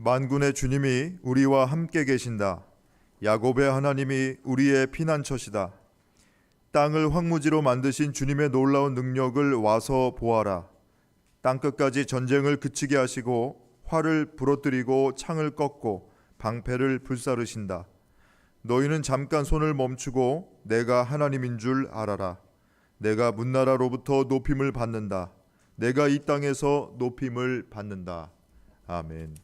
만군의 주님이 우리와 함께 계신다. 야곱의 하나님이 우리의 피난처시다. 땅을 황무지로 만드신 주님의 놀라운 능력을 와서 보아라. 땅끝까지 전쟁을 그치게 하시고 활을 부러뜨리고 창을 꺾고 방패를 불사르신다. 너희는 잠깐 손을 멈추고 내가 하나님인 줄 알아라. 내가 문나라로부터 높임을 받는다. 내가 이 땅에서 높임을 받는다. 아멘.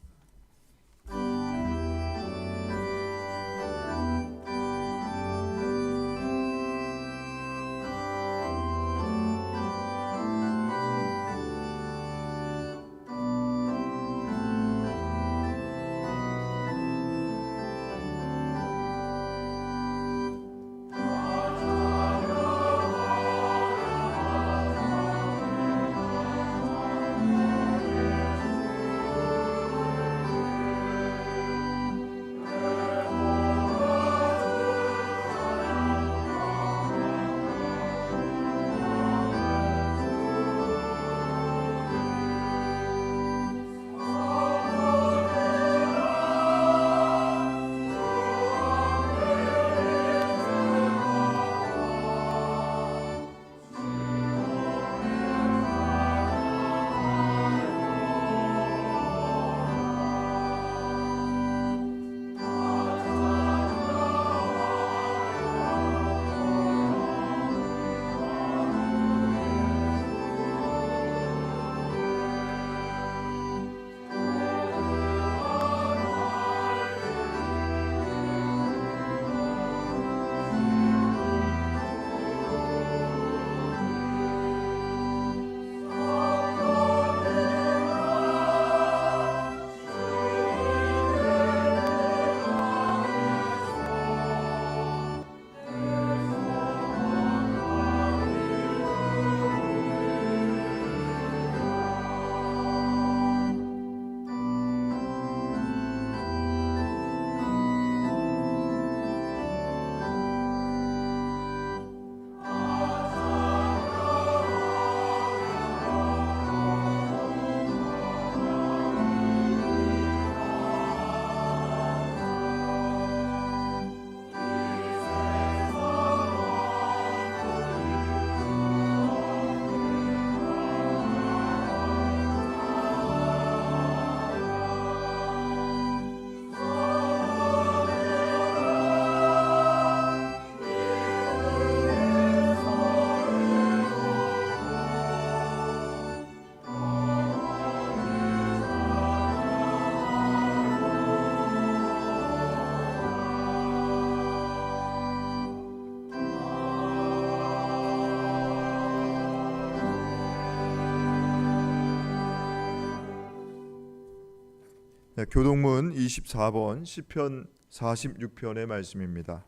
교동문 24번 시편 46편의 말씀입니다.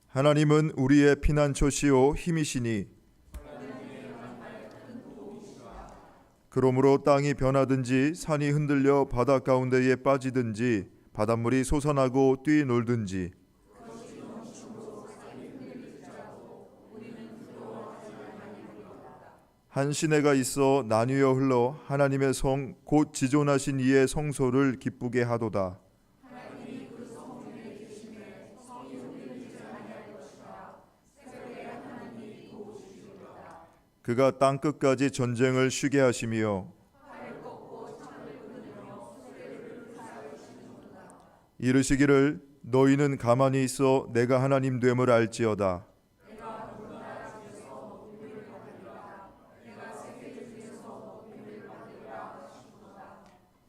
하나님은 우리의 피난처시요 힘이시니 그러므로 땅이 변하든지 산이 흔들려 바다 가운데에 빠지든지 바닷물이 솟아나고 뛰놀든지 한 시내가 있어 나뉘어 흘러 하나님의 성 곧 지존하신 이의 성소를 기쁘게 하도다. 그가 땅 끝까지 전쟁을 쉬게 하시며 이르시기를 너희는 가만히 있어 내가 하나님 됨을 알지어다.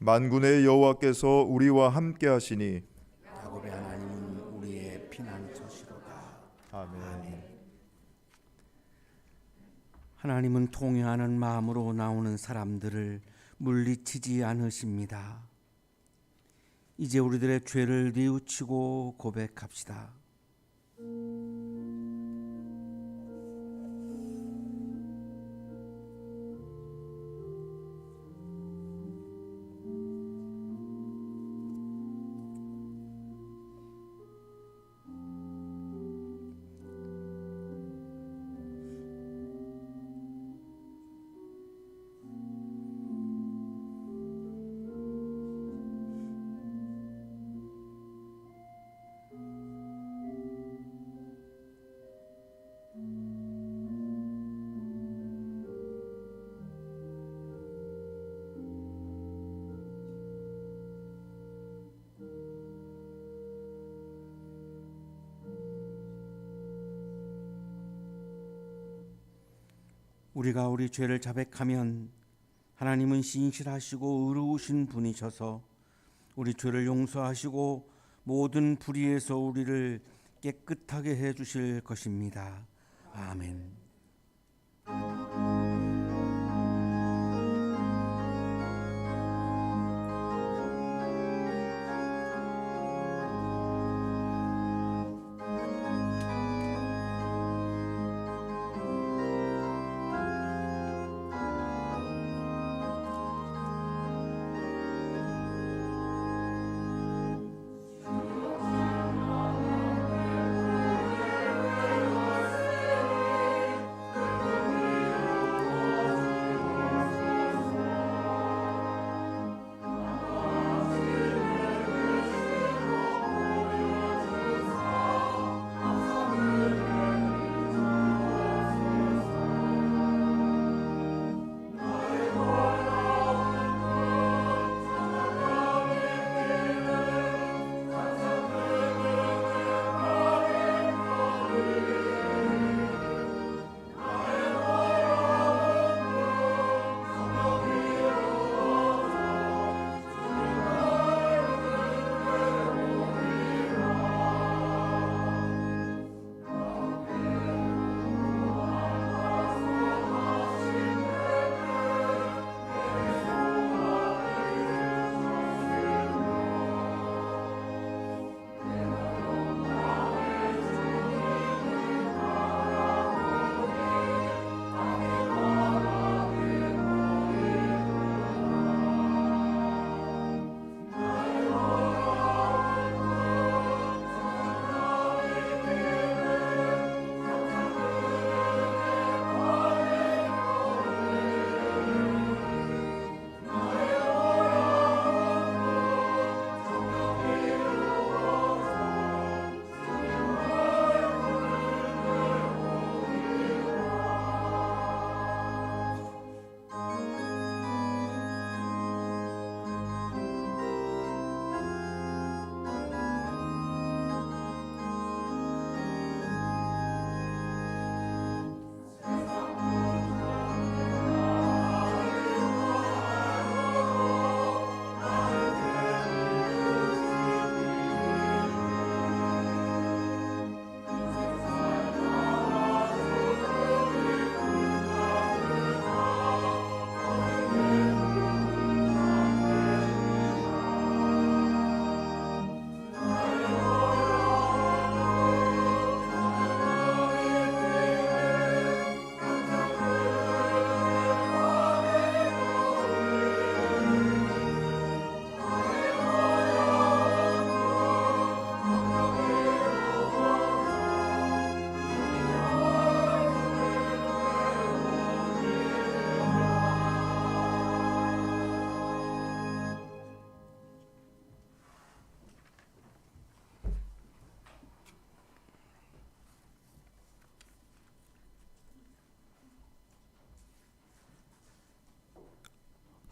만군의 여호와께서 우리와 함께 하시니 야곱의 하나님은 우리의 피난처시로다. 아멘. 하나님은 통회하는 마음으로 나오는 사람들을 물리치지 않으십니다. 이제 우리들의 죄를 뉘우치고 고백합시다. 우리가 우리 죄를 자백하면 하나님은 신실하시고 의로우신 분이셔서 우리 죄를 용서하시고 모든 불의에서 우리를 깨끗하게 해 주실 것입니다. 아멘.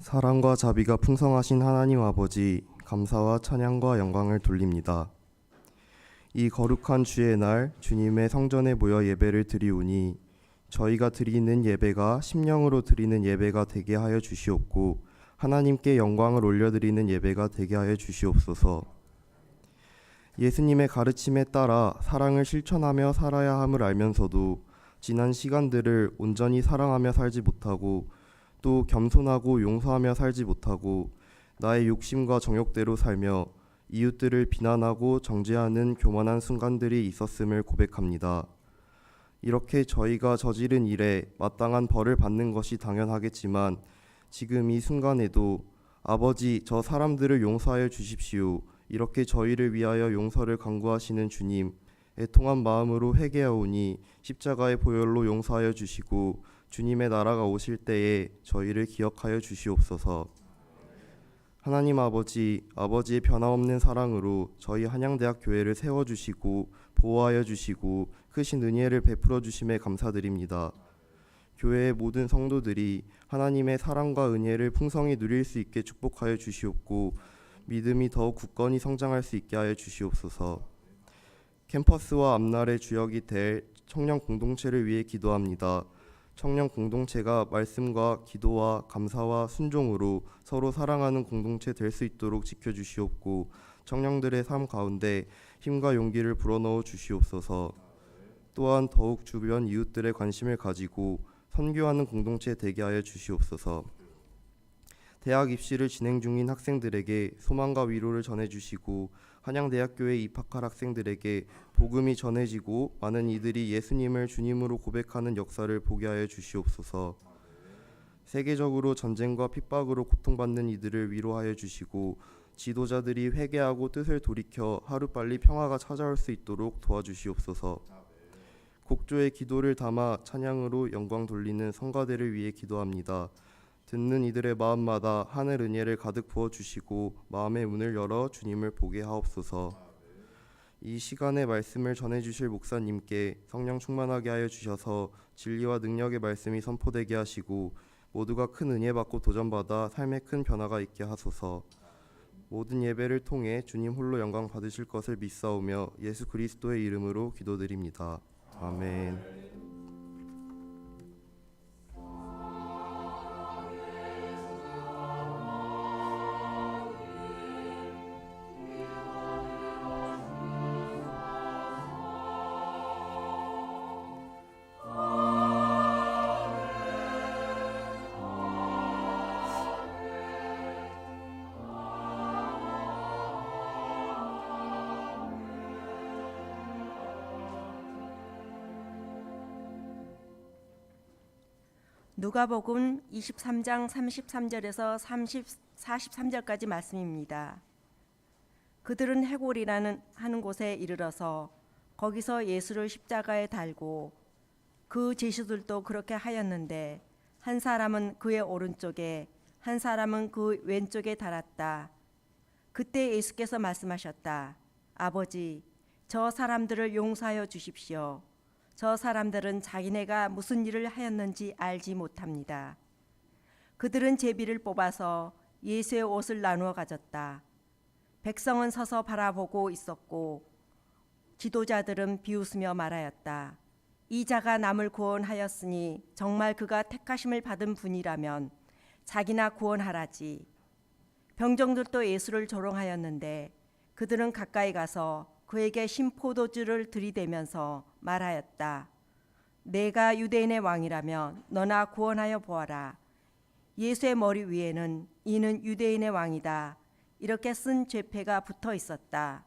사랑과 자비가 풍성하신 하나님 아버지, 감사와 찬양과 영광을 돌립니다. 이 거룩한 주의 날 주님의 성전에 모여 예배를 드리오니 저희가 드리는 예배가 심령으로 드리는 예배가 되게 하여 주시옵고 하나님께 영광을 올려드리는 예배가 되게 하여 주시옵소서. 예수님의 가르침에 따라 사랑을 실천하며 살아야 함을 알면서도 지난 시간들을 온전히 사랑하며 살지 못하고 또 겸손하고 용서하며 살지 못하고 나의 욕심과 정욕대로 살며 이웃들을 비난하고 정죄하는 교만한 순간들이 있었음을 고백합니다. 이렇게 저희가 저지른 일에 마땅한 벌을 받는 것이 당연하겠지만 지금 이 순간에도 아버지, 저 사람들을 용서하여 주십시오. 이렇게 저희를 위하여 용서를 간구하시는 주님, 애통한 마음으로 회개하오니 십자가의 보혈로 용서하여 주시고 주님의 나라가 오실 때에 저희를 기억하여 주시옵소서. 하나님 아버지, 아버지의 변함없는 사랑으로 저희 한양대학 교회를 세워주시고 보호하여 주시고 크신 은혜를 베풀어 주심에 감사드립니다. 교회의 모든 성도들이 하나님의 사랑과 은혜를 풍성히 누릴 수 있게 축복하여 주시옵고 믿음이 더욱 굳건히 성장할 수 있게 하여 주시옵소서. 캠퍼스와 앞날의 주역이 될 청년 공동체를 위해 기도합니다. 청년 공동체가 말씀과 기도와 감사와 순종으로 서로 사랑하는 공동체 될 수 있도록 지켜주시옵고 청년들의 삶 가운데 힘과 용기를 불어넣어 주시옵소서. 또한 더욱 주변 이웃들의 관심을 가지고 선교하는 공동체 되게 하여 주시옵소서. 대학 입시를 진행 중인 학생들에게 소망과 위로를 전해주시고 한양대학교에 입학할 학생들에게 복음이 전해지고 많은 이들이 예수님을 주님으로 고백하는 역사를 보게 하여 주시옵소서. 세계적으로 전쟁과 핍박으로 고통받는 이들을 위로하여 주시고 지도자들이 회개하고 뜻을 돌이켜 하루빨리 평화가 찾아올 수 있도록 도와주시옵소서. 곡조의 기도를 담아 찬양으로 영광 돌리는 성가대를 위해 기도합니다. 듣는 이들의 마음마다 하늘 은혜를 가득 부어주시고 마음의 문을 열어 주님을 보게 하옵소서. 이 시간에 말씀을 전해주실 목사님께 성령 충만하게 하여 주셔서 진리와 능력의 말씀이 선포되게 하시고 모두가 큰 은혜 받고 도전받아 삶에 큰 변화가 있게 하소서. 모든 예배를 통해 주님 홀로 영광 받으실 것을 믿사오며 예수 그리스도의 이름으로 기도드립니다. 아멘. 누가복음 23장 33절에서 43절까지 말씀입니다. 그들은 해골이라는 하는 곳에 이르러서 거기서 예수를 십자가에 달고 그 제수들도 그렇게 하였는데 한 사람은 그의 오른쪽에 한 사람은 그 왼쪽에 달았다. 그때 예수께서 말씀하셨다. 아버지, 저 사람들을 용서하여 주십시오. 저 사람들은 자기네가 무슨 일을 하였는지 알지 못합니다. 그들은 제비를 뽑아서 예수의 옷을 나누어 가졌다. 백성은 서서 바라보고 있었고 지도자들은 비웃으며 말하였다. 이 자가 남을 구원하였으니 정말 그가 택하심을 받은 분이라면 자기나 구원하라지. 병정들도 예수를 조롱하였는데 그들은 가까이 가서 그에게 신포도주를 들이대면서 말하였다. 내가 유대인의 왕이라면 너나 구원하여 보아라. 예수의 머리 위에는 이는 유대인의 왕이다. 이렇게 쓴 죄패가 붙어 있었다.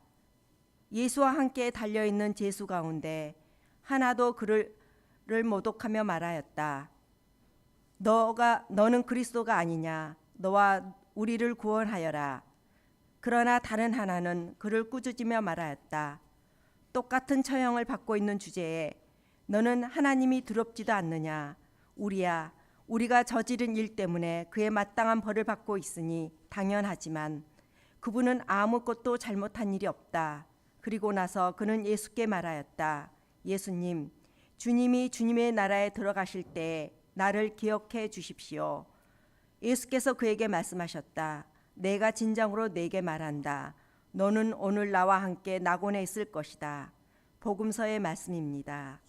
예수와 함께 달려있는 제수 가운데 하나도 그를 모독하며 말하였다. 너는 그리스도가 아니냐. 너와 우리를 구원하여라. 그러나 다른 하나는 그를 꾸짖으며 말하였다. 똑같은 처형을 받고 있는 주제에 너는 하나님이 두렵지도 않느냐. 우리야, 우리가 저지른 일 때문에 그에 마땅한 벌을 받고 있으니 당연하지만 그분은 아무것도 잘못한 일이 없다. 그리고 나서 그는 예수께 말하였다. 예수님, 주님이 주님의 나라에 들어가실 때 나를 기억해 주십시오. 예수께서 그에게 말씀하셨다. 내가 진정으로 네게 말한다. 너는 오늘 나와 함께 낙원에 있을 것이다. 복음서의 말씀입니다.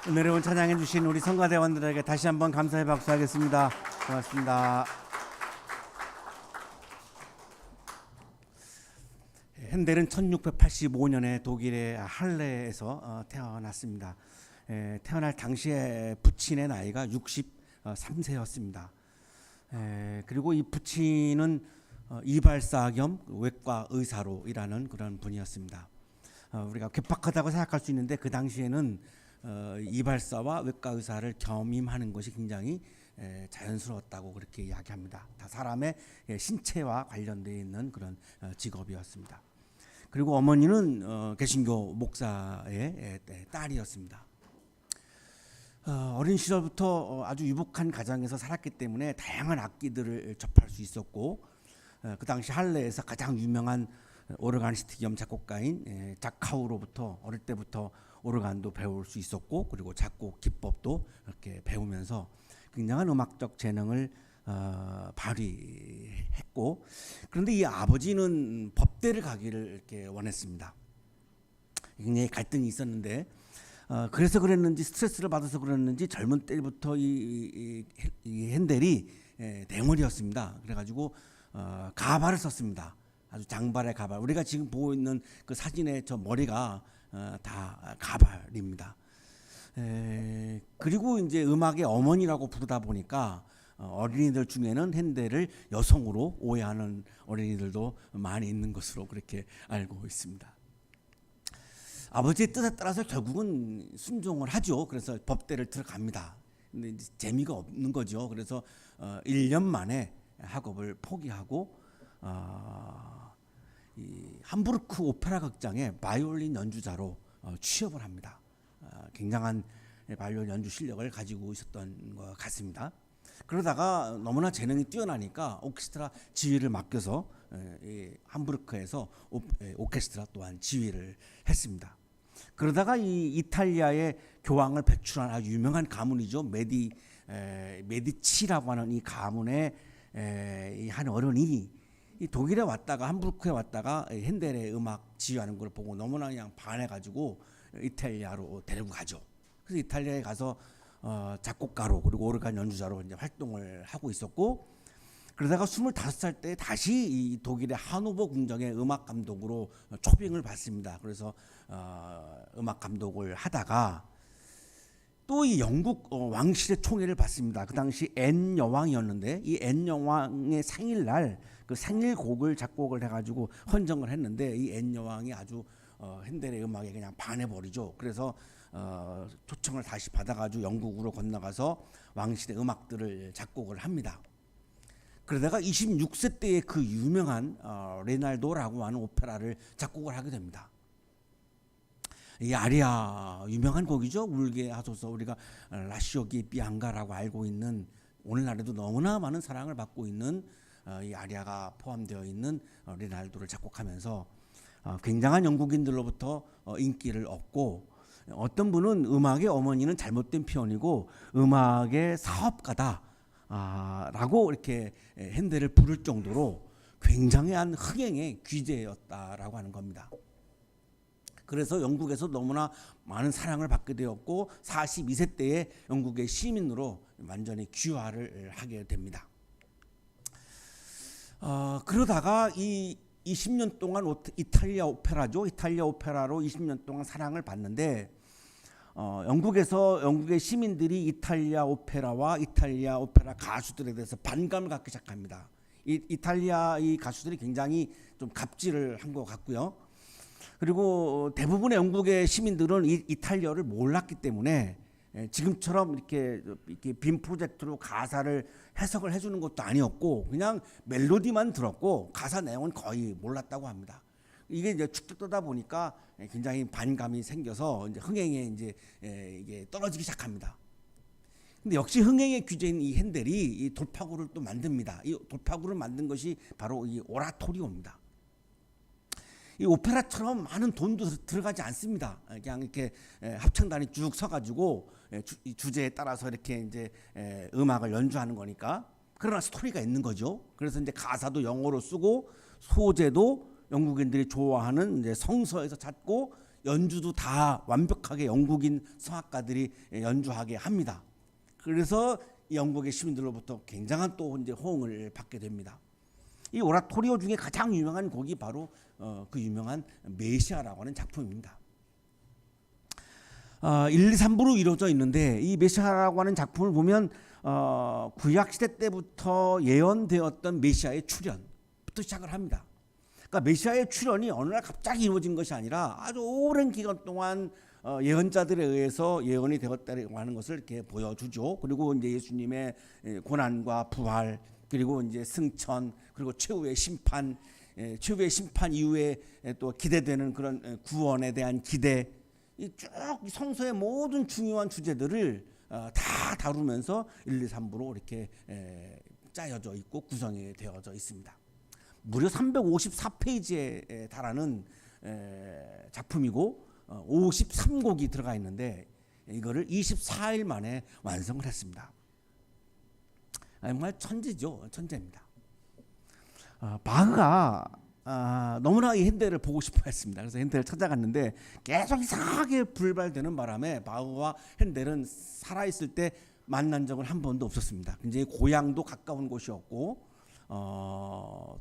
은혜로운 찬양해 주신 우리 성가대원들에게 다시 한번 감사의 박수하겠습니다. 고맙습니다. 핸델은 1685년에 독일의 할레에서 태어났습니다. 태어날 당시에 부친의 나이가 63세였습니다. 그리고 이 부친은 이발사 겸 외과 의사로 일하는 그런 분이었습니다. 우리가 괴팍하다고 생각할 수 있는데 그 당시에는 이발사와 외과 의사를 겸임하는 것이 굉장히 자연스러웠다고 그렇게 이야기합니다. 다 사람의 신체와 관련되어 있는 그런 직업이었습니다. 그리고 어머니는 개신교 목사의 딸이었습니다. 어린 시절부터 아주 유복한 가정에서 살았기 때문에 다양한 악기들을 접할 수 있었고 그 당시 할레에서 가장 유명한 오르가니스트 겸 작곡가인 자카우로부터 어릴 때부터 오르간도 배울 수 있었고 그리고 작곡 기법도 이렇게 배우면서 굉장한 음악적 재능을 발휘했고 그런데 이 아버지는 법대를 가기를 이렇게 원했습니다. 굉장히 갈등이 있었는데 그래서 그랬는지 스트레스를 받아서 그랬는지 젊은 때부터 이 핸델이 대머리였습니다. 그래가지고 가발을 썼습니다. 아주 장발의 가발. 우리가 지금 보고 있는 그 사진의 저 머리가 다 가발입니다. 그리고 이제 음악의 어머니라고 부르다 보니까 어린이들 중에는 핸델을 여성으로 오해하는 어린이들도 많이 있는 것으로 그렇게 알고 있습니다. 아버지의 뜻에 따라서 결국은 순종을 하죠. 그래서 법대를 들어갑니다. 근데 이제 재미가 없는 거죠. 그래서 1년 만에 학업을 포기하고 이 함부르크 오페라 극장에 바이올린 연주자로 취업을 합니다. 굉장한 바이올린 연주 실력을 가지고 있었던 것 같습니다. 그러다가 너무나 재능이 뛰어나니까 오케스트라 지휘를 맡겨서 함부르크에서 오케스트라 또한 지휘를 했습니다. 그러다가 이 이탈리아의 교황을 배출한 아주 유명한 가문이죠. 메디치라고 하는 이 가문의 한 어른이 이 독일에 왔다가 함부르크에 왔다가 핸델의 음악 지휘하는 걸 보고 너무나 그냥 반해가지고 이탈리아로 데리고 가죠. 그래서 이탈리아에 가서 작곡가로 그리고 오르간 연주자로 이제 활동을 하고 있었고 그러다가 25살 때 다시 이 독일의 하노버 궁정의 음악 감독으로 초빙을 받습니다. 그래서 음악 감독을 하다가 또 이 영국 왕실의 총애를 받습니다. 그 당시 앤 여왕이었는데 이 앤 여왕의 생일날 그 생일곡을 작곡을 해가지고 헌정을 했는데 이 앤 여왕이 아주 핸델의 음악에 그냥 반해버리죠. 그래서 초청을 다시 받아가지고 영국으로 건너가서 왕실의 음악들을 작곡을 합니다. 그러다가 26세 때의 그 유명한 레날도라고 하는 오페라를 작곡을 하게 됩니다. 이 아리아 유명한 곡이죠. 울게 하소서. 우리가 라시오기 비앙가라고 알고 있는 오늘날에도 너무나 많은 사랑을 받고 있는 이 아리아가 포함되어 있는 레날도를 작곡하면서 굉장한 영국인들로부터 인기를 얻고 어떤 분은 음악의 어머니는 잘못된 표현이고 음악의 사업가다 라고 이렇게 핸델을 부를 정도로 굉장한 흥행의 귀재였다라고 하는 겁니다. 그래서 영국에서 너무나 많은 사랑을 받게 되었고 42세 때에 영국의 시민으로 완전히 귀화를 하게 됩니다. 그러다가 이 20년 동안 이탈리아 오페라죠. 이탈리아 오페라로 20년 동안 사랑을 받는데 영국에서 영국의 시민들이 이탈리아 오페라와 이탈리아 오페라 가수들에 대해서 반감을 갖기 시작합니다. 이탈리아 이 가수들이 굉장히 좀 갑질을 한 것 같고요. 그리고 대부분의 영국의 시민들은 이탈리아를 몰랐기 때문에 지금처럼 이렇게 빔 프로젝트로 가사를 해석을 해주는 것도 아니었고 그냥 멜로디만 들었고 가사 내용은 거의 몰랐다고 합니다. 이게 이제 축적되다 보니까 굉장히 반감이 생겨서 이제 흥행에 이제 이게 떨어지기 시작합니다. 근데 역시 흥행의 규제인 이 핸델이 이 돌파구를 또 만듭니다. 이 돌파구를 만든 것이 바로 이 오라토리오입니다. 이 오페라처럼 많은 돈도 들어가지 않습니다. 그냥 이렇게 합창단이 쭉 서가지고 주제에 따라서 이렇게 이제 음악을 연주하는 거니까 그러나 스토리가 있는 거죠. 그래서 이제 가사도 영어로 쓰고 소재도 영국인들이 좋아하는 이제 성서에서 찾고 연주도 다 완벽하게 영국인 성악가들이 연주하게 합니다. 그래서 영국의 시민들로부터 굉장한 또 이제 호응을 받게 됩니다. 이 오라토리오 중에 가장 유명한 곡이 바로 그 유명한 메시아라고 하는 작품입니다. 1, 2, 3부로 이루어져 있는데 이 메시아라고 하는 작품을 보면 구약 시대 때부터 예언되었던 메시아의 출현부터 시작을 합니다. 그러니까 메시아의 출현이 어느 날 갑자기 이루어진 것이 아니라 아주 오랜 기간 동안 예언자들에 의해서 예언이 되었다고 하는 것을 이렇게 보여주죠. 그리고 이제 예수님의 고난과 부활, 그리고 이제 승천, 그리고 최후의 심판, 최후의 심판 이후에 또 기대되는 그런 구원에 대한 기대, 쭉 성서의 모든 중요한 주제들을 다 다루면서 1, 2, 3부로 이렇게 짜여져 있고 구성이 되어져 있습니다. 무려 354페이지에 달하는 작품이고 53곡이 들어가 있는데 이거를 24일 만에 완성을 했습니다. 정말 천재죠. 천재입니다. 바흐가 너무나 이 핸델을 보고 싶어 했습니다. 그래서 핸델을 찾아갔는데 계속 이상하게 불발되는 바람에 바흐와 핸델은 살아있을 때 만난 적은 한 번도 없었습니다. 굉장히 고향도 가까운 곳이었고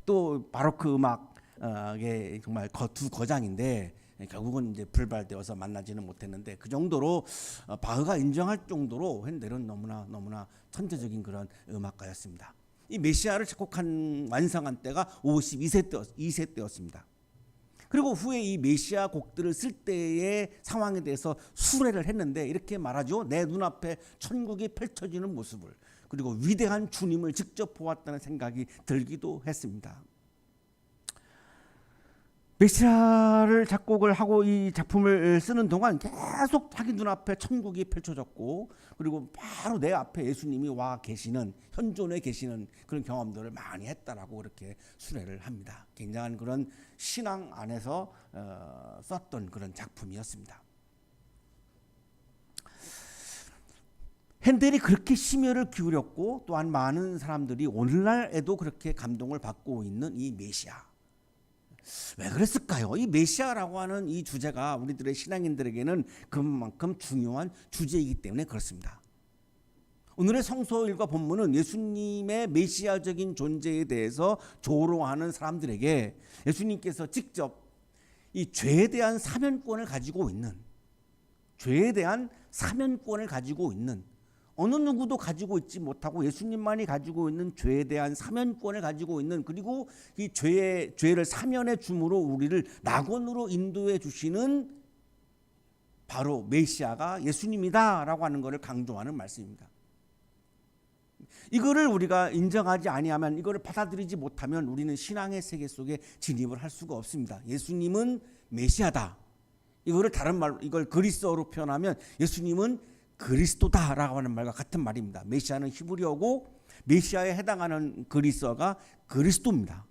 또 바로크 음악의 정말 두 거장인데 결국은 이제 불발되어서 만나지는 못했는데 그 정도로 바흐가 인정할 정도로 핸델은 너무나 천재적인 그런 음악가였습니다. 이 메시아를 작곡한 완성한 때가 52세 때였습니다. 그리고 후에 이 메시아 곡들을 쓸 때의 상황에 대해서 수레를 했는데 이렇게 말하죠. 내 눈앞에 천국이 펼쳐지는 모습을, 그리고 위대한 주님을 직접 보았다는 생각이 들기도 했습니다. 메시아를 작곡을 하고 이 작품을 쓰는 동안 계속 자기 눈앞에 천국이 펼쳐졌고, 그리고 바로 내 앞에 예수님이 와 계시는, 현존에 계시는 그런 경험들을 많이 했다라고 그렇게 수레를 합니다. 굉장한 그런 신앙 안에서 썼던 그런 작품이었습니다. 핸델이 그렇게 심혈을 기울였고 또한 많은 사람들이 오늘날에도 그렇게 감동을 받고 있는 이 메시아, 왜 그랬을까요? 이 메시아라고 하는 이 주제가 우리들의 신앙인들에게는 그만큼 중요한 주제이기 때문에 그렇습니다. 오늘의 성서일과 본문은 예수님의 메시아적인 존재에 대해서 조롱하는 사람들에게 예수님께서 직접 이 죄에 대한 사면권을 가지고 있는, 어느 누구도 가지고 있지 못하고 예수님만이 가지고 있는 죄에 대한 사면권을 가지고 있는, 그리고 이 죄를 사면해 줌으로 우리를 낙원으로 인도해 주시는 바로 메시아가 예수님이다라고 하는 것을 강조하는 말씀입니다. 이거를 우리가 인정하지 아니하면, 이거를 받아들이지 못하면 우리는 신앙의 세계 속에 진입을 할 수가 없습니다. 예수님은 메시아다. 이걸 그리스어로 표현하면 예수님은 그리스도다라고 하는 말과 같은 말입니다. 메시아는 히브리어고 메시아에 해당하는 그리스어가 그리스도입니다.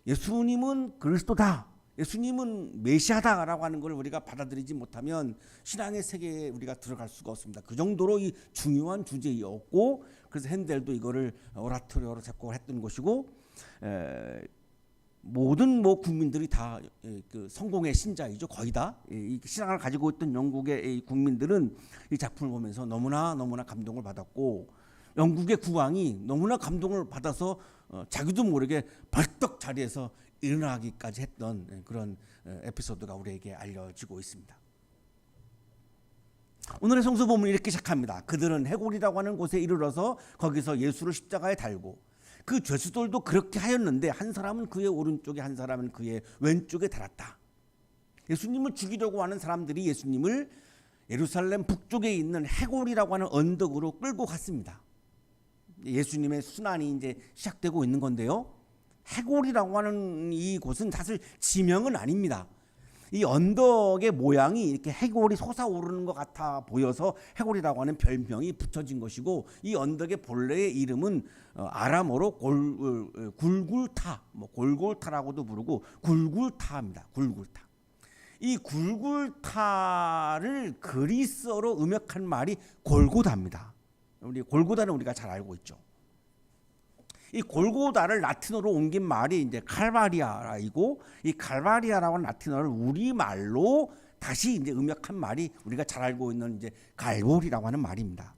예수님은 그리스도다, 예수님은 메시아다라고 하는 걸 우리가 받아들이지 못하면 신앙의 세계에 우리가 들어갈 수가 없습니다. 그 정도로 이 중요한 주제였고, 그래서 핸델도 이거를 오라토리오로 작곡을 했던 것이고, 모든 국민들이 다 그 성공의 신자이죠. 거의 다 이 신앙을 가지고 있던 영국의 국민들은 이 작품을 보면서 너무나 감동을 받았고, 영국의 국왕이 너무나 감동을 받아서 자기도 모르게 벌떡 자리에서 일어나기까지 했던 그런 에피소드가 우리에게 알려지고 있습니다. 오늘의 성서 본문이 이렇게 시작합니다. 그들은 해골이라고 하는 곳에 이르러서 거기서 예수를 십자가에 달고, 그 죄수들도 그렇게 하였는데 한 사람은 그의 오른쪽에, 한 사람은 그의 왼쪽에 달았다. 예수님을 죽이려고 하는 사람들이 예수님을 예루살렘 북쪽에 있는 해골이라고 하는 언덕으로 끌고 갔습니다. 예수님의 순환이 이제 시작되고 있는 건데요. 해골이라고 하는 이 곳은 사실 지명은 아닙니다. 이 언덕의 모양이 이렇게 해골이 솟아오르는 것 같아 보여서 해골이라고 하는 별명이 붙여진 것이고, 이 언덕의 본래의 이름은 아람어로 굴굴타, 골골타라고도 부르고 굴굴타입니다. 굴굴타. 이 굴굴타를 그리스어로 음역한 말이 골고다입니다. 우리 골고다는 우리가 잘 알고 있죠. 이 골고다를 라틴어로 옮긴 말이 이제 칼바리아이고, 이 칼바리아라고 하는 라틴어를 우리말로 다시 이제 음역한 말이 우리가 잘 알고 있는 이제 갈보리라고 하는 말입니다.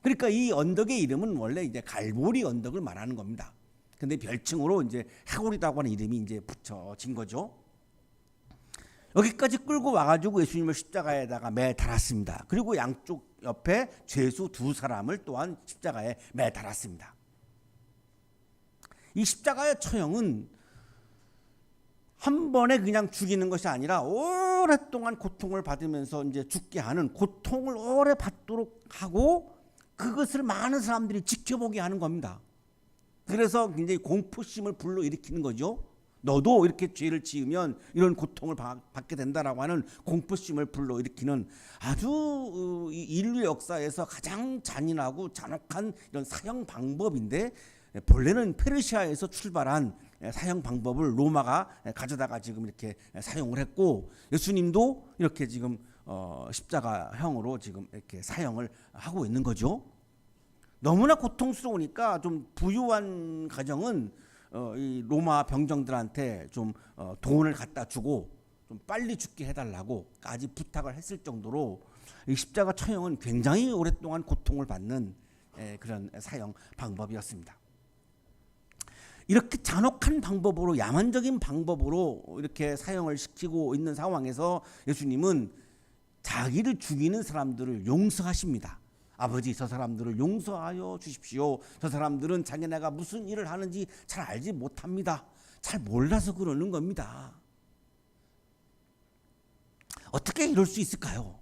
그러니까 이 언덕의 이름은 원래 이제 갈보리 언덕을 말하는 겁니다. 근데 별칭으로 이제 해골이라고 하는 이름이 이제 붙여진 거죠. 여기까지 끌고 와가지고 예수님을 십자가에다가 매달았습니다. 그리고 양쪽 옆에 죄수 2사람을 또한 십자가에 매달았습니다. 이 십자가의 처형은 한 번에 그냥 죽이는 것이 아니라 오랫동안 고통을 받으면서 이제 죽게 하는, 고통을 오래 받도록 하고 그것을 많은 사람들이 지켜보게 하는 겁니다. 그래서 굉장히 공포심을 불러일으키는 거죠. 너도 이렇게 죄를 지으면 이런 고통을 받게 된다라고 하는 공포심을 불러일으키는 아주 인류 역사에서 가장 잔인하고 잔혹한 이런 사형 방법인데, 본래는 페르시아에서 출발한 사형 방법을 로마가 가져다가 지금 이렇게 사용을 했고, 예수님도 이렇게 지금 십자가형으로 지금 이렇게 사형을 하고 있는 거죠. 너무나 고통스러우니까 좀 부유한 가정은 이 로마 병정들한테 좀 돈을 갖다 주고 좀 빨리 죽게 해달라고까지 부탁을 했을 정도로 이 십자가 처형은 굉장히 오랫동안 고통을 받는 그런 사형 방법이었습니다. 이렇게 잔혹한 방법으로, 야만적인 방법으로 이렇게 사형을 시키고 있는 상황에서 예수님은 자기를 죽이는 사람들을 용서하십니다. 아버지, 저 사람들을 용서하여 주십시오. 저 사람들은 자기네가 무슨 일을 하는지 잘 알지 못합니다. 잘 몰라서 그러는 겁니다. 어떻게 이럴 수 있을까요?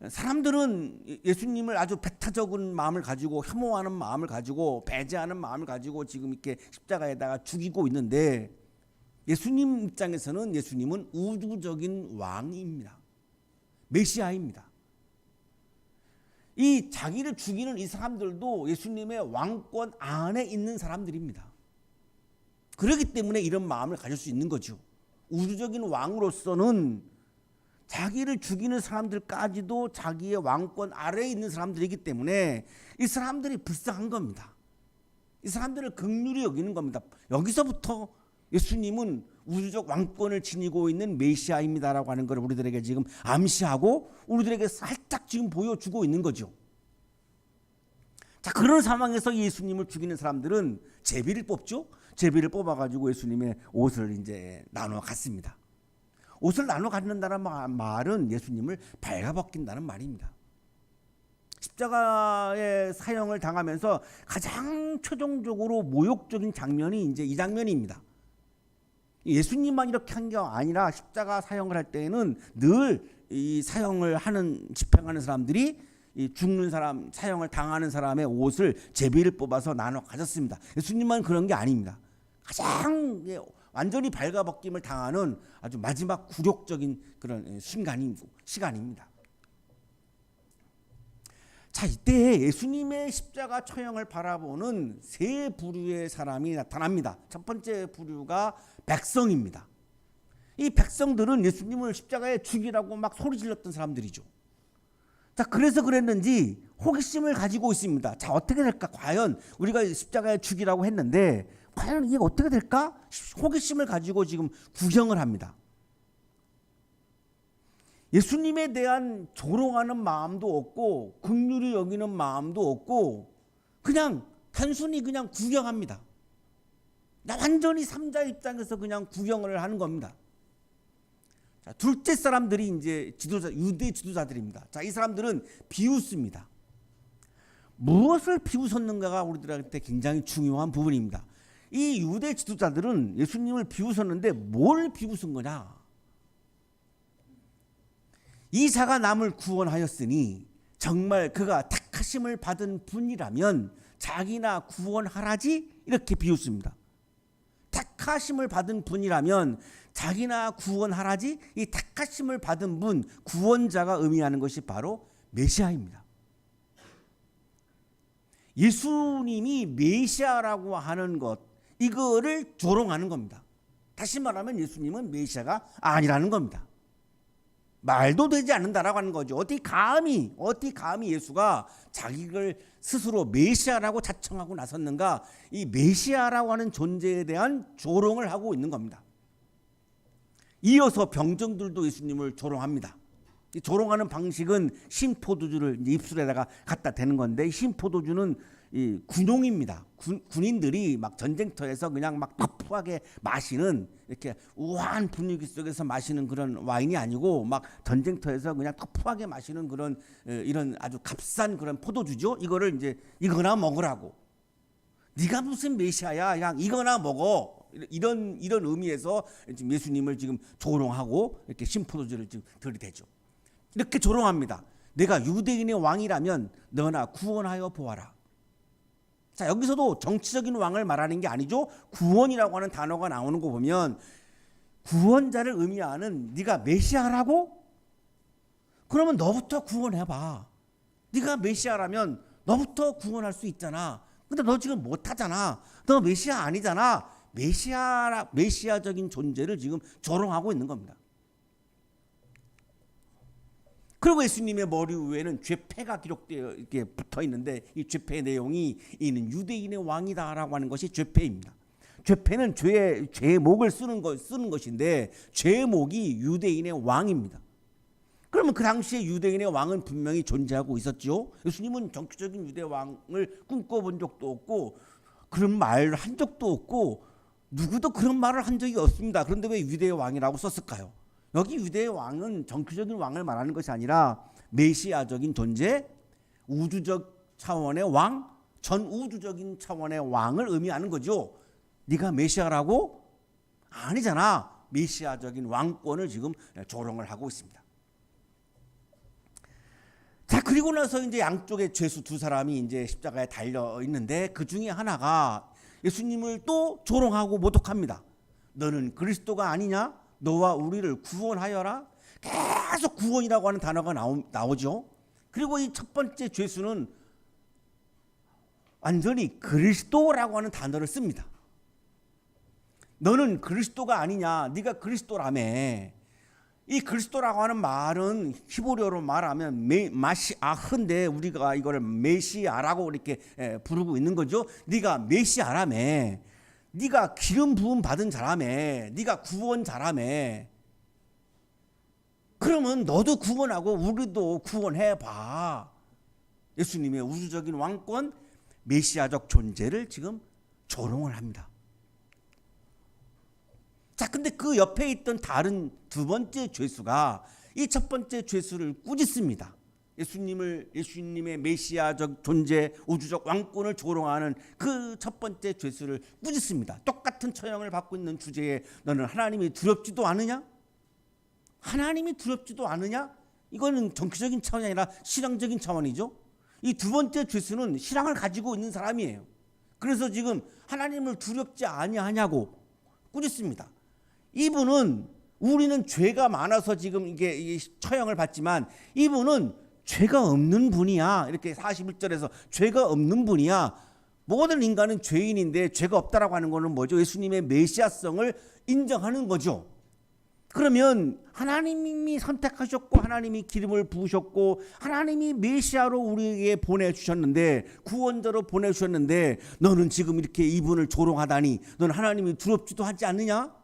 사람들은 예수님을 아주 배타적인 마음을 가지고, 혐오하는 마음을 가지고, 배제하는 마음을 가지고 지금 이렇게 십자가에다가 죽이고 있는데, 예수님 입장에서는 예수님은 우주적인 왕입니다. 메시아입니다. 이 자기를 죽이는 이 사람들도 예수님의 왕권 안에 있는 사람들입니다. 그렇기 때문에 이런 마음을 가질 수 있는 거죠. 우주적인 왕으로서는 자기를 죽이는 사람들까지도 자기의 왕권 아래에 있는 사람들이기 때문에 이 사람들이 불쌍한 겁니다. 이 사람들을 긍휼히 여기는 겁니다. 여기서부터 예수님은 우주적 왕권을 지니고 있는 메시아입니다라고 하는 걸 우리들에게 지금 암시하고 우리들에게 살짝 지금 보여주고 있는 거죠. 자, 그런 상황에서 예수님을 죽이는 사람들은 제비를 뽑죠. 제비를 뽑아가지고 예수님의 옷을 이제 나눠 갖습니다. 옷을 나눠 갖는다는 말은 예수님을 발가벗긴다는 말입니다. 십자가의 사형을 당하면서 가장 최종적으로 모욕적인 장면이 이제 이 장면입니다. 예수님만 이렇게 한 게 아니라 십자가 사형을 할 때에는 늘 이 사형을 하는, 집행하는 사람들이 이 죽는 사람, 사형을 당하는 사람의 옷을 제비를 뽑아서 나눠 가졌습니다. 예수님만 그런 게 아닙니다. 가장 완전히 발가벗김을 당하는 아주 마지막 굴욕적인 그런 시간입니다. 자, 이때 예수님의 십자가 처형을 바라보는 세 부류의 사람이 나타납니다. 첫 번째 부류가 백성입니다. 이 백성들은 예수님을 십자가에 죽이라고 막 소리 질렀던 사람들이죠. 자, 그래서 그랬는지 호기심을 가지고 있습니다. 자, 어떻게 될까? 과연 우리가 십자가에 죽이라고 했는데 과연 이게 어떻게 될까? 호기심을 가지고 지금 구경을 합니다. 예수님에 대한 조롱하는 마음도 없고 긍휼히 여기는 마음도 없고 그냥 단순히 그냥 구경합니다. 완전히 삼자 입장에서 그냥 구경을 하는 겁니다. 자, 둘째 사람들이 이제 유대 지도자들입니다. 자, 이 사람들은 비웃습니다. 무엇을 비웃었는가가 우리들한테 굉장히 중요한 부분입니다. 이 유대 지도자들은 예수님을 비웃었는데 뭘 비웃은 거냐? 이 자가 남을 구원하였으니 정말 그가 택하심을 받은 분이라면 자기나 구원하라지, 이렇게 비웃습니다. 택하심을 받은 분이라면 자기나 구원하라지. 이 택하심을 받은 분, 구원자가 의미하는 것이 바로 메시아입니다. 예수님이 메시아라고 하는 것, 이거를 조롱하는 겁니다. 다시 말하면 예수님은 메시아가 아니라는 겁니다. 말도 되지 않는다라고 하는 거죠. 어떻게 감히 예수가 자기를 스스로 메시아라고 자청하고 나섰는가? 이 메시아라고 하는 존재에 대한 조롱을 하고 있는 겁니다. 이어서 병정들도 예수님을 조롱합니다. 이 조롱하는 방식은 신포도주를 이제 입술에다가 갖다 대는 건데, 이 신포도주는 이 군용입니다. 군인들이 막 전쟁터에서 그냥 막 터프하게 마시는, 이렇게 우아한 분위기 속에서 마시는 그런 와인이 아니고, 막 전쟁터에서 그냥 터프하게 마시는 그런 이런 아주 값싼 그런 포도주죠. 이거를 이제 이거나 먹으라고. 네가 무슨 메시아야? 그냥 이거나 먹어. 이런 의미에서 지금 예수님을 지금 조롱하고 이렇게 신포도주를 지금 들이대죠. 이렇게 조롱합니다. 내가 유대인의 왕이라면 너나 구원하여 보아라. 자, 여기서도 정치적인 왕을 말하는 게 아니죠. 구원이라고 하는 단어가 나오는 거 보면 구원자를 의미하는, 네가 메시아라고? 그러면 너부터 구원해봐. 네가 메시아라면 너부터 구원할 수 있잖아. 근데 너 지금 못하잖아. 너 메시아 아니잖아. 메시아적인 존재를 지금 조롱하고 있는 겁니다. 그리고 예수님의 머리 위에는 죄패가 기록되어 이렇게 붙어 있는데, 이 죄패의 내용이 이는 유대인의 왕이다라고 하는 것이 죄패입니다. 죄패는 죄의 목을 쓰는 것인데, 죄의 목이 유대인의 왕입니다. 그러면 그 당시에 유대인의 왕은 분명히 존재하고 있었죠. 예수님은 정치적인 유대 왕을 꿈꿔본 적도 없고 그런 말을 한 적도 없고 누구도 그런 말을 한 적이 없습니다. 그런데 왜 유대의 왕이라고 썼을까요? 여기 유대의 왕은 정치적인 왕을 말하는 것이 아니라 메시아적인 존재, 우주적 차원의 왕, 전우주적인 차원의 왕을 의미하는 거죠. 네가 메시아라고? 아니잖아. 메시아적인 왕권을 지금 조롱을 하고 있습니다. 자, 그리고 나서 이제 양쪽에 죄수 두 사람이 이제 십자가에 달려 있는데, 그 중에 하나가 예수님을 또 조롱하고 모독합니다. 너는 그리스도가 아니냐? 너와 우리를 구원하여라. 계속 구원이라고 하는 단어가 나오죠. 그리고 이 첫 번째 죄수는 완전히 그리스도라고 하는 단어를 씁니다. 너는 그리스도가 아니냐? 네가 그리스도라며. 이 그리스도라고 하는 말은 히브리어로 말하면 마시아흐인데, 우리가 이거를 메시아라고 이렇게 부르고 있는 거죠. 네가 메시아라며. 네가 기름 부음 받은 자라며. 네가 구원자라며. 그러면 너도 구원하고 우리도 구원해봐. 예수님의 우주적인 왕권, 메시아적 존재를 지금 조롱을 합니다. 자, 근데 그 옆에 있던 다른 두 번째 죄수가 이 첫 번째 죄수를 꾸짖습니다. 예수님의 메시아적 존재, 우주적 왕권을 조롱하는 그 첫 번째 죄수를 꾸짖습니다. 똑같은 처형을 받고 있는 주제에 너는 하나님이 두렵지도 않으냐? 하나님이 두렵지도 않으냐? 이거는 정치적인 차원이 아니라 신앙적인 차원이죠. 이 두 번째 죄수는 신앙을 가지고 있는 사람이에요. 그래서 지금 하나님을 두렵지 아니하냐고 꾸짖습니다. 이분은, 우리는 죄가 많아서 지금 이게 처형을 받지만 이분은 죄가 없는 분이야. 이렇게 41절에서 죄가 없는 분이야. 모든 인간은 죄인인데 죄가 없다라고 하는 것은 뭐죠? 예수님의 메시아성을 인정하는 거죠. 그러면 하나님이 선택하셨고 하나님이 기름을 부으셨고 하나님이 메시아로 우리에게 보내주셨는데, 구원자로 보내주셨는데, 너는 지금 이렇게 이분을 조롱하다니 너는 하나님이 두렵지도 하지 않느냐?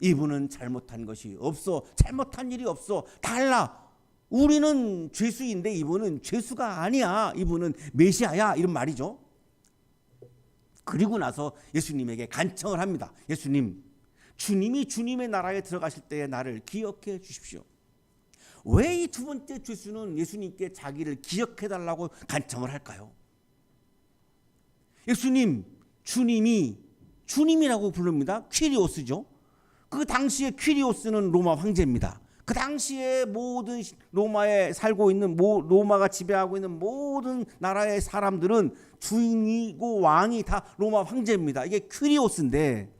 이분은 잘못한 것이 없어. 잘못한 일이 없어. 달라. 우리는 죄수인데 이분은 죄수가 아니야. 이분은 메시아야. 이런 말이죠. 그리고 나서 예수님에게 간청을 합니다. 예수님, 주님이 주님의 나라에 들어가실 때에 나를 기억해 주십시오. 왜 이 두 번째 죄수는 예수님께 자기를 기억해 달라고 간청을 할까요? 예수님, 주님이 주님이라고 부릅니다. 퀴리오스죠. 그 당시에 퀴리오스는 로마 황제입니다. 그 당시에 모든 로마에 살고 있는, 로마가 지배하고 있는 모든 나라의 사람들은 주인이고 왕이 다 로마 황제입니다. 이게 퀴리오스인데,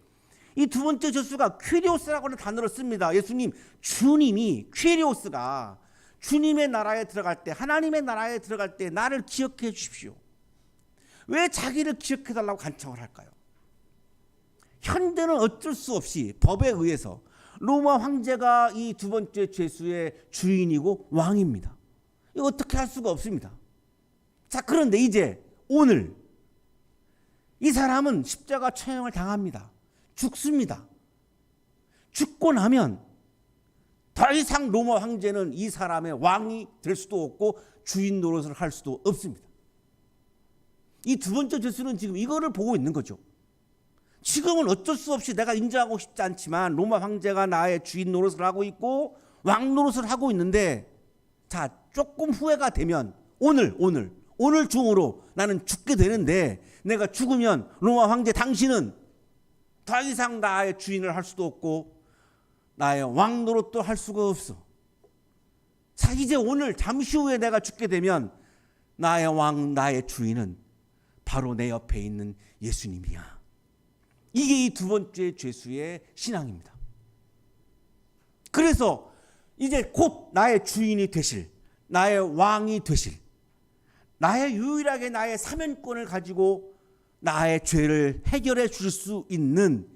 이 두 번째 죄수가 퀴리오스라고 하는 단어를 씁니다. 예수님, 주님이, 퀴리오스가 주님의 나라에 들어갈 때, 하나님의 나라에 들어갈 때 나를 기억해 주십시오. 왜 자기를 기억해 달라고 간청을 할까요? 현대는 어쩔 수 없이 법에 의해서 로마 황제가 이 두 번째 죄수의 주인이고 왕입니다. 이거 어떻게 할 수가 없습니다. 자, 그런데 이제 오늘 이 사람은 십자가 처형을 당합니다. 죽습니다. 죽고 나면 더 이상 로마 황제는 이 사람의 왕이 될 수도 없고 주인 노릇을 할 수도 없습니다. 이 두 번째 죄수는 지금 이거를 보고 있는 거죠. 지금은 어쩔 수 없이 내가 인정하고 싶지 않지만 로마 황제가 나의 주인 노릇을 하고 있고 왕 노릇을 하고 있는데, 자, 조금 후회가 되면 오늘 중으로 나는 죽게 되는데, 내가 죽으면 로마 황제 당신은 더 이상 나의 주인을 할 수도 없고 나의 왕 노릇도 할 수가 없어. 자, 이제 오늘 잠시 후에 내가 죽게 되면 나의 왕, 나의 주인은 바로 내 옆에 있는 예수님이야. 이게 이 두 번째 죄수의 신앙입니다. 그래서 이제 곧 나의 주인이 되실, 나의 왕이 되실, 나의 유일하게 나의 사면권을 가지고 나의 죄를 해결해 줄 수 있는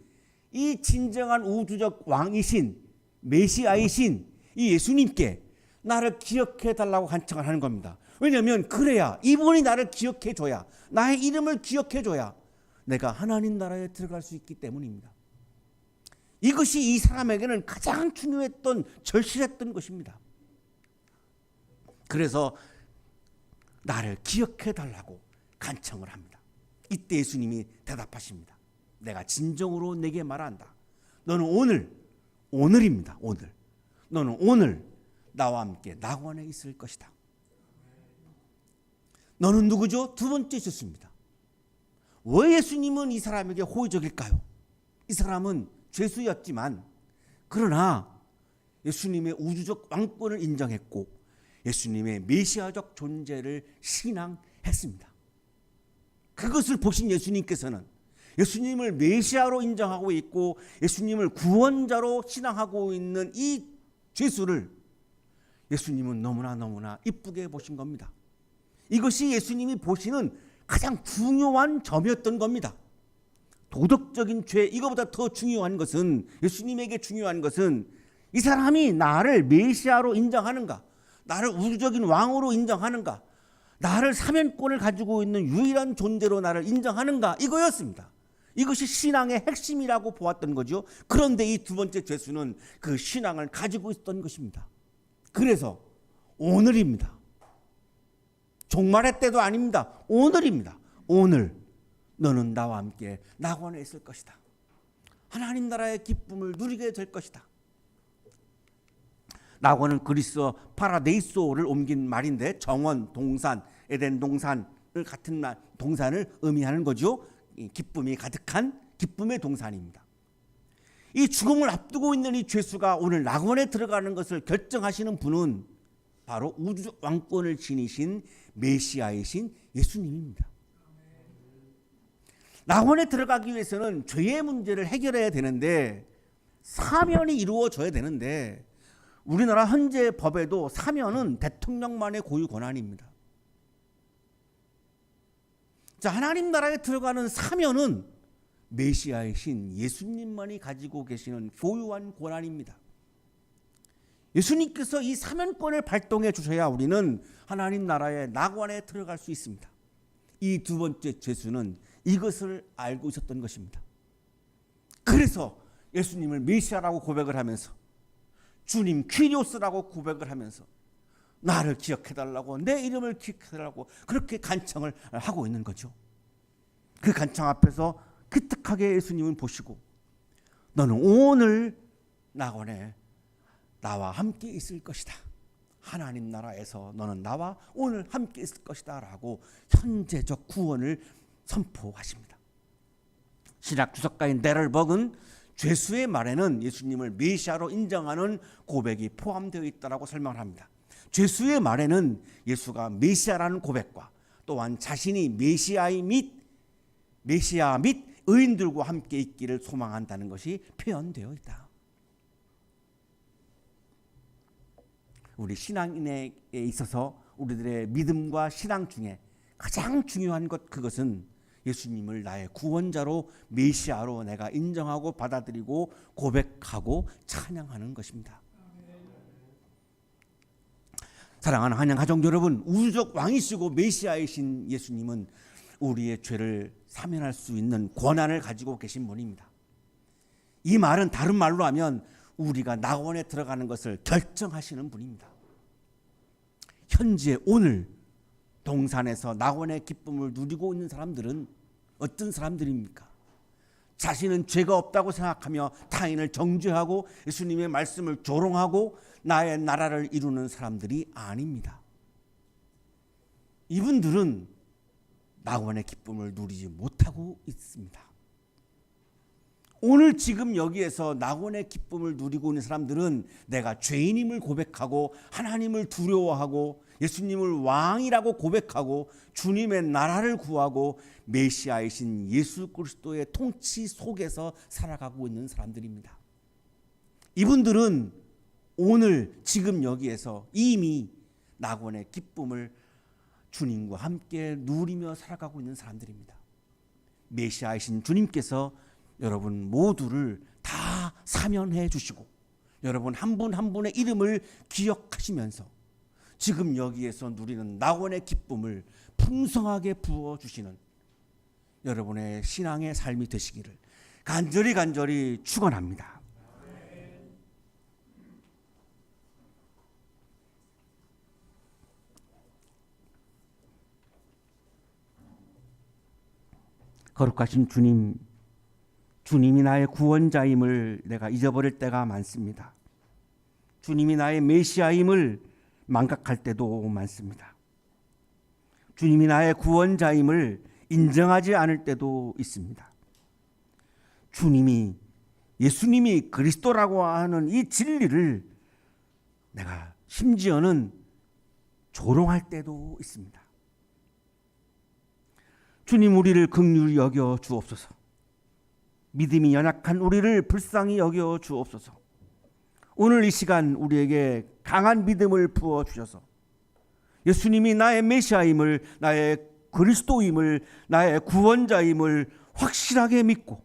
이 진정한 우주적 왕이신 메시아이신 이 예수님께 나를 기억해 달라고 간청을 하는 겁니다. 왜냐하면 그래야, 이분이 나를 기억해 줘야, 나의 이름을 기억해 줘야 내가 하나님 나라에 들어갈 수 있기 때문입니다. 이것이 이 사람에게는 가장 중요했던, 절실했던 것입니다. 그래서 나를 기억해 달라고 간청을 합니다. 이때 예수님이 대답하십니다. 내가 진정으로 내게 말한다. 너는 오늘입니다. 오늘. 너는 오늘 나와 함께 낙원에 있을 것이다. 너는 누구죠? 두 번째 죄수입니다. 왜 예수님은 이 사람에게 호의적일까요? 이 사람은 죄수였지만 그러나 예수님의 우주적 왕권을 인정했고 예수님의 메시아적 존재를 신앙했습니다. 그것을 보신 예수님께서는 예수님을 메시아로 인정하고 있고 예수님을 구원자로 신앙하고 있는 이 죄수를 예수님은 너무나 이쁘게 보신 겁니다. 이것이 예수님이 보시는 가장 중요한 점이었던 겁니다. 도덕적인 죄, 이거보다 더 중요한 것은, 예수님에게 중요한 것은 이 사람이 나를 메시아로 인정하는가, 나를 우주적인 왕으로 인정하는가, 나를 사면권을 가지고 있는 유일한 존재로 나를 인정하는가, 이거였습니다. 이것이 신앙의 핵심이라고 보았던 거죠. 그런데 이 두 번째 죄수는 그 신앙을 가지고 있었던 것입니다. 그래서 오늘입니다. 종말의 때도 아닙니다. 오늘입니다. 오늘 너는 나와 함께 낙원에 있을 것이다. 하나님 나라의 기쁨을 누리게 될 것이다. 낙원은 그리스어 파라데이소를 옮긴 말인데 정원, 동산, 에덴 동산을 같은 동산을 의미하는 거죠. 기쁨이 가득한 기쁨의 동산입니다. 이 죽음을 앞두고 있는 이 죄수가 오늘 낙원에 들어가는 것을 결정하시는 분은 바로 우주적 왕권을 지니신 메시아이신 예수님입니다. 낙원에 들어가기 위해서는 죄의 문제를 해결해야 되는데 사면이 이루어져야 되는데 우리나라 현재 법에도 사면은 대통령만의 고유 권한입니다. 자, 하나님 나라에 들어가는 사면은 메시아이신 예수님만이 가지고 계시는 소유한 권한입니다. 예수님께서 이 사면권을 발동해 주셔야 우리는 하나님 나라의 낙원에 들어갈 수 있습니다. 이 두 번째 죄수는 이것을 알고 있었던 것입니다. 그래서 예수님을 메시아라고 고백을 하면서 주님 퀴리오스라고 고백을 하면서 나를 기억해달라고, 내 이름을 기억해달라고 그렇게 간청을 하고 있는 거죠. 그 간청 앞에서 기특하게 예수님은 보시고 너는 오늘 낙원에 나와 함께 있을 것이다. 하나님 나라에서 너는 나와 오늘 함께 있을 것이다 라고 현재적 구원을 선포하십니다. 신약 주석가인 데럴 벅은 죄수의 말에는 예수님을 메시아로 인정하는 고백이 포함되어 있다고 설명을 합니다. 죄수의 말에는 예수가 메시아라는 고백과 또한 자신이 메시아 및 의인들과 함께 있기를 소망한다는 것이 표현되어 있다. 우리 신앙인에 있어서 우리들의 믿음과 신앙 중에 가장 중요한 것, 그것은 예수님을 나의 구원자로 메시아로 내가 인정하고 받아들이고 고백하고 찬양하는 것입니다. 사랑하는 한양 가족 여러분, 우주적 왕이시고 메시아이신 예수님은 우리의 죄를 사면할 수 있는 권한을 가지고 계신 분입니다. 이 말은 다른 말로 하면 우리가 낙원에 들어가는 것을 결정하시는 분입니다. 현재 오늘 동산에서 낙원의 기쁨을 누리고 있는 사람들은 어떤 사람들입니까? 자신은 죄가 없다고 생각하며 타인을 정죄하고 예수님의 말씀을 조롱하고 나의 나라를 이루는 사람들이 아닙니다. 이분들은 낙원의 기쁨을 누리지 못하고 있습니다. 오늘 지금 여기에서 낙원의 기쁨을 누리고 있는 사람들은 내가 죄인임을 고백하고 하나님을 두려워하고 예수님을 왕이라고 고백하고 주님의 나라를 구하고 메시아이신 예수 그리스도의 통치 속에서 살아가고 있는 사람들입니다. 이분들은 오늘 지금 여기에서 이미 낙원의 기쁨을 주님과 함께 누리며 살아가고 있는 사람들입니다. 메시아이신 주님께서 여러분 모두를 다 사면해 주시고 여러분 한 분 한 분의 이름을 기억하시면서 지금 여기에서 누리는 낙원의 기쁨을 풍성하게 부어주시는 여러분의 신앙의 삶이 되시기를 간절히 축원합니다. 거룩하신 주님, 주님이 나의 구원자임을 내가 잊어버릴 때가 많습니다. 주님이 나의 메시아임을 망각할 때도 많습니다. 주님이 나의 구원자임을 인정하지 않을 때도 있습니다. 예수님이 그리스도라고 하는 이 진리를 내가 심지어는 조롱할 때도 있습니다. 주님, 우리를 긍휼히 여겨 주옵소서. 믿음이 연약한 우리를 불쌍히 여겨 주옵소서. 오늘 이 시간 우리에게 강한 믿음을 부어 주셔서 예수님이 나의 메시아임을, 나의 그리스도임을, 나의 구원자임을 확실하게 믿고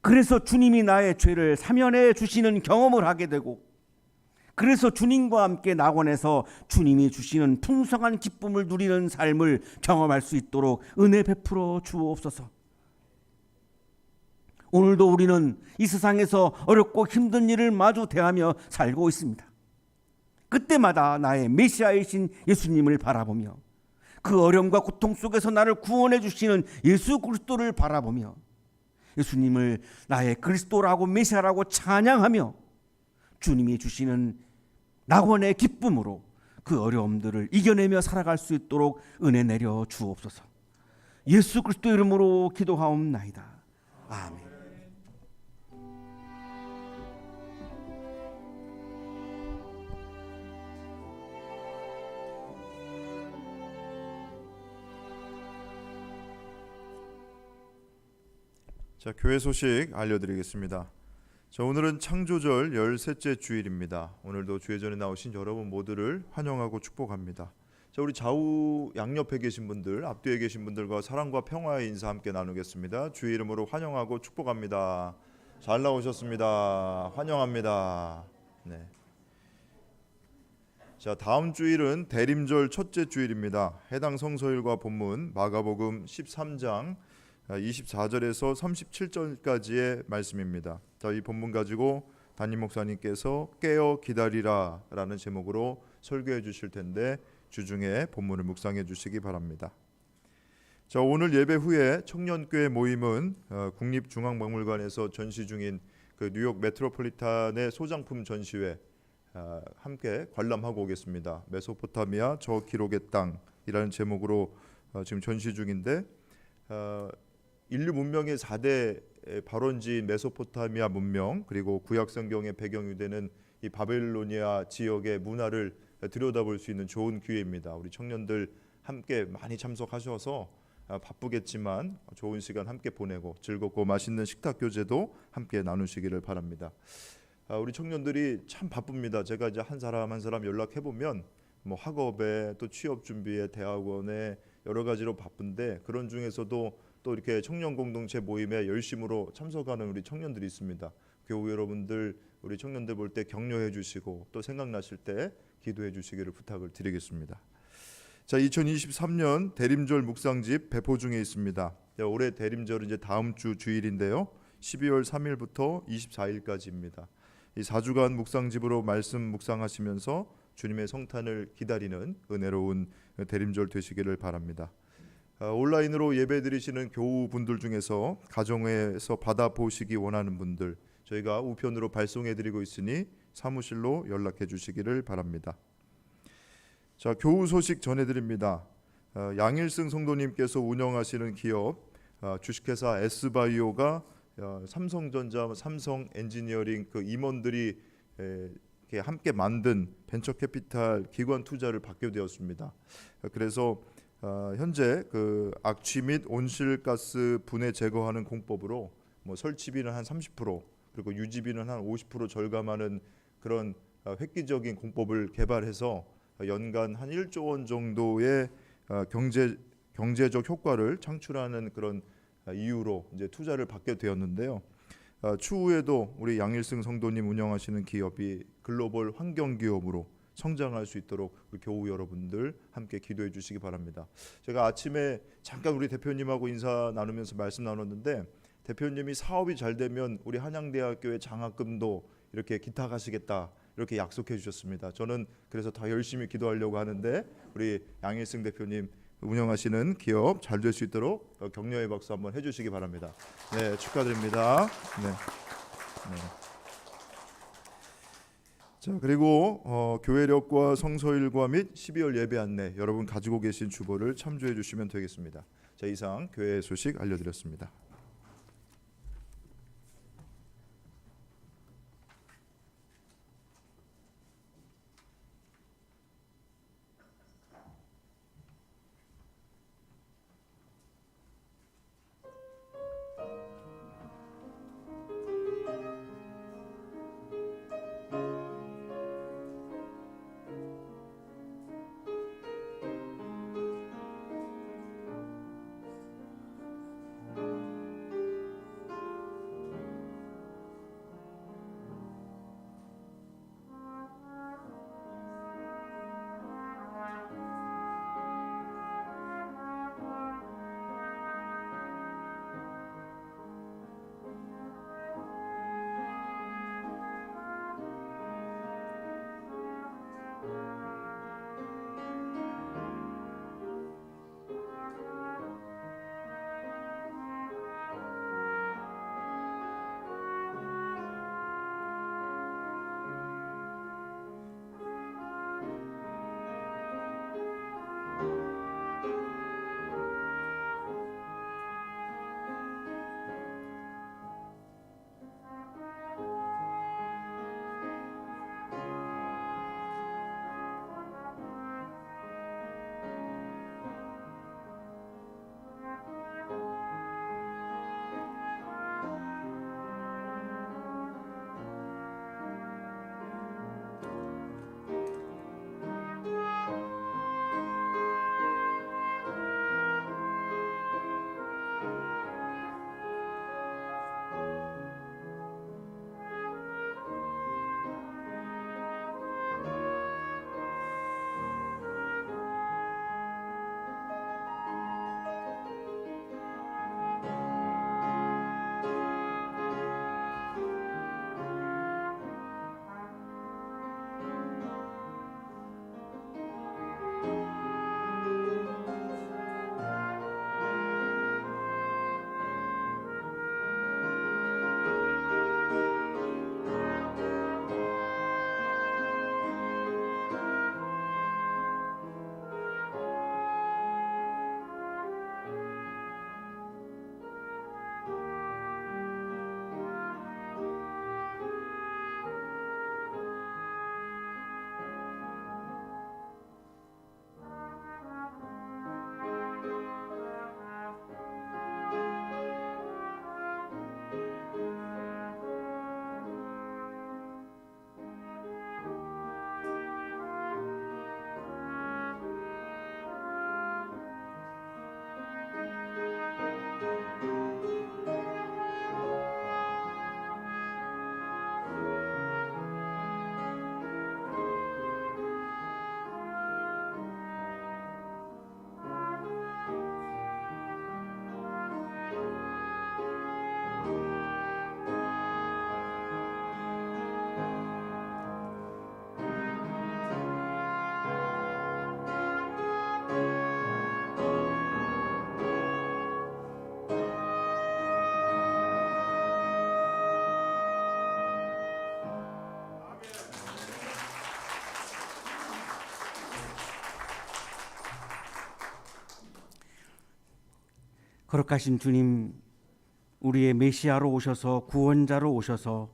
그래서 주님이 나의 죄를 사면해 주시는 경험을 하게 되고 그래서 주님과 함께 낙원에서 주님이 주시는 풍성한 기쁨을 누리는 삶을 경험할 수 있도록 은혜 베풀어 주옵소서. 오늘도 우리는 이 세상에서 어렵고 힘든 일을 마주 대하며 살고 있습니다. 그때마다 나의 메시아이신 예수님을 바라보며 그 어려움과 고통 속에서 나를 구원해 주시는 예수 그리스도를 바라보며 예수님을 나의 그리스도라고 메시아라고 찬양하며 주님이 주시는 낙원의 기쁨으로 그 어려움들을 이겨내며 살아갈 수 있도록 은혜 내려 주옵소서. 예수 그리스도 이름으로 기도하옵나이다. 아멘. 자, 교회 소식 알려드리겠습니다. 자, 오늘은 창조절 13째 주일입니다. 오늘도 주회전에 나오신 여러분 모두를 환영하고 축복합니다. 자, 우리 좌우 양옆에 계신 분들, 앞뒤에 계신 분들과 사랑과 평화의 인사 함께 나누겠습니다. 주의 이름으로 환영하고 축복합니다. 잘 나오셨습니다. 환영합니다. 네. 자, 다음 주일은 대림절 첫째 주일입니다. 해당 성서일과 본문 마가복음 13장 24절에서 37절까지의 말씀입니다. 자, 이 본문 가지고 담임 목사님께서 깨어 기다리라 라는 제목으로 설교해 주실 텐데 주중에 본문을 묵상해 주시기 바랍니다. 자, 오늘 예배 후에 청년교회 모임은 국립중앙박물관에서 전시 중인 그 뉴욕 메트로폴리탄의 소장품 전시회 함께 관람하고 오겠습니다. 메소포타미아 저 기록의 땅이라는 제목으로 지금 전시 중인데 인류 문명의 4대 발원지인 메소포타미아 문명 그리고 구약 성경의 배경이 되는 이 바벨로니아 지역의 문화를 들여다볼 수 있는 좋은 기회입니다. 우리 청년들 함께 많이 참석하셔서 바쁘겠지만 좋은 시간 함께 보내고 즐겁고 맛있는 식탁 교제도 함께 나누시기를 바랍니다. 우리 청년들이 참 바쁩니다. 제가 이제 한 사람 한 사람 연락해 보면 뭐 학업에 또 취업 준비에 대학원에 여러 가지로 바쁜데 그런 중에서도 또 이렇게 청년 공동체 모임에 열심으로 참석하는 우리 청년들이 있습니다. 교우 여러분들 우리 청년들 볼 때 격려해 주시고 또 생각나실 때 기도해 주시기를 부탁을 드리겠습니다. 자, 2023년 대림절 묵상집 배포 중에 있습니다. 올해 대림절은 이제 다음 주 주일인데요. 12월 3일부터 24일까지입니다. 이 4주간 묵상집으로 말씀 묵상하시면서 주님의 성탄을 기다리는 은혜로운 대림절 되시기를 바랍니다. 온라인으로 예배드리시는 교우분들 중에서 가정에서 받아보시기 원하는 분들 저희가 우편으로 발송해드리고 있으니 사무실로 연락해 주시기를 바랍니다. 자, 교우 소식 전해드립니다. 양일승 성도님께서 운영하시는 기업 주식회사 S바이오가 삼성전자, 삼성 엔지니어링 그 임원들이 이렇게 함께 만든 벤처캐피탈 기관 투자를 받게 되었습니다. 그래서 현재 그 악취 및 온실가스 분해 제거하는 공법으로 뭐 설치비는 한 30% 그리고 유지비는 한 50% 절감하는 그런 획기적인 공법을 개발해서 연간 한 1조 원 정도의 경제적 효과를 창출하는 그런 이유로 이제 투자를 받게 되었는데요. 추후에도 우리 양일승 성도님 운영하시는 기업이 글로벌 환경 기업으로 성장할 수 있도록 우리 교우 여러분들 함께 기도해 주시기 바랍니다. 제가 아침에 잠깐 우리 대표님하고 인사 나누면서 말씀 나눴는데 대표님이 사업이 잘 되면 우리 한양대학교의 장학금도 이렇게 기탁하시겠다 이렇게 약속해 주셨습니다. 저는 그래서 더 열심히 기도하려고 하는데 우리 양일승 대표님 운영하시는 기업 잘 될 수 있도록 격려의 박수 한번 해주시기 바랍니다. 네, 축하드립니다. 네. 네. 자, 그리고 교회력과 성서일과 및 12월 예배 안내 여러분 가지고 계신 주보를 참조해 주시면 되겠습니다. 자, 이상 교회 소식 알려드렸습니다. 거룩하신 주님, 우리의 메시아로 오셔서 구원자로 오셔서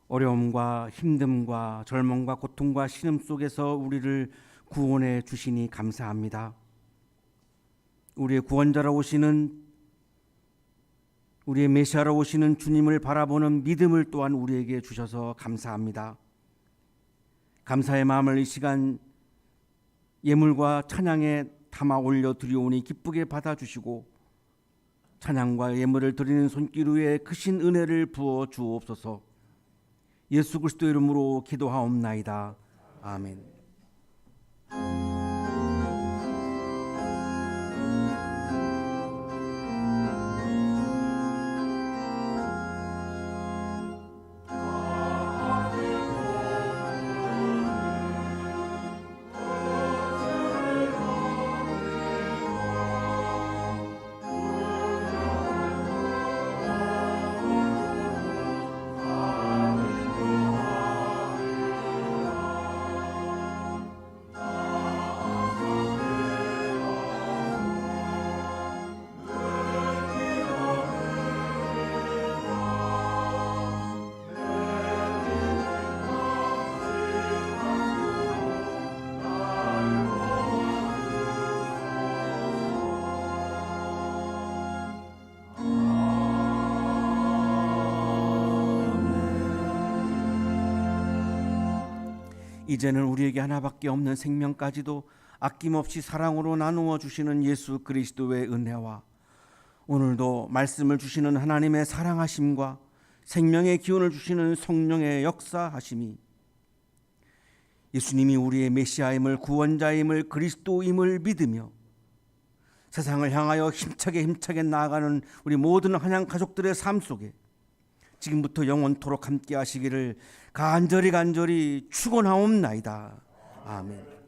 어려움과 힘듦과 절망과 고통과 신음 속에서 우리를 구원해 주시니 감사합니다. 우리의 구원자로 오시는, 우리의 메시아로 오시는 주님을 바라보는 믿음을 또한 우리에게 주셔서 감사합니다. 감사의 마음을 이 시간 예물과 찬양에 담아 올려 드리오니 기쁘게 받아주시고 찬양과 예물을 드리는 손길 위에 크신 은혜를 부어 주옵소서. 예수 그리스도 이름으로 기도하옵나이다. 아멘. 이제는 우리에게 하나밖에 없는 생명까지도 아낌없이 사랑으로 나누어 주시는 예수 그리스도의 은혜와 오늘도 말씀을 주시는 하나님의 사랑하심과 생명의 기운을 주시는 성령의 역사하심이 예수님이 우리의 메시아임을, 구원자임을, 그리스도임을 믿으며 세상을 향하여 힘차게 나아가는 우리 모든 한양 가족들의 삶 속에 지금부터 영원토록 함께 하시기를 간절히 축원하옵나이다. 아멘.